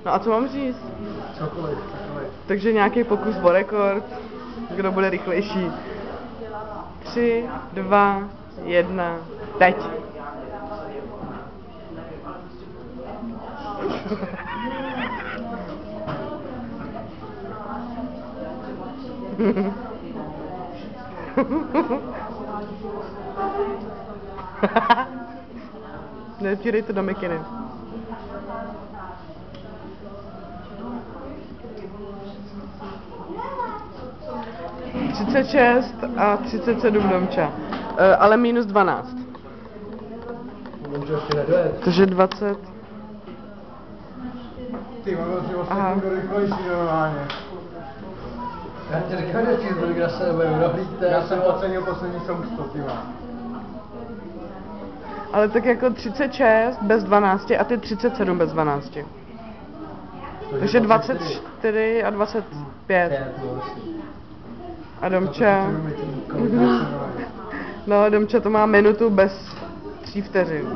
No a co mám říct? Cokoliv. Takže nějaký pokus o rekord. Kdo bude rychlejší? 3, 2, 1, teď. Netírej to do mikiny. 36 a 37 Domča. Ale minus 12. Domča ještě nedojet. Takže 20. Ty mám si ostatní rychlejší normálně. Já ti říkám, že cheeseburger se nebudu dohlídte. Já jsem ocenil poslední sousto, ty má. Ale tak jako 36 bez 12 a ty 37 bez 12. Takže 24 a 25. A Domča... No, Domča to má minutu bez 3 vteřin.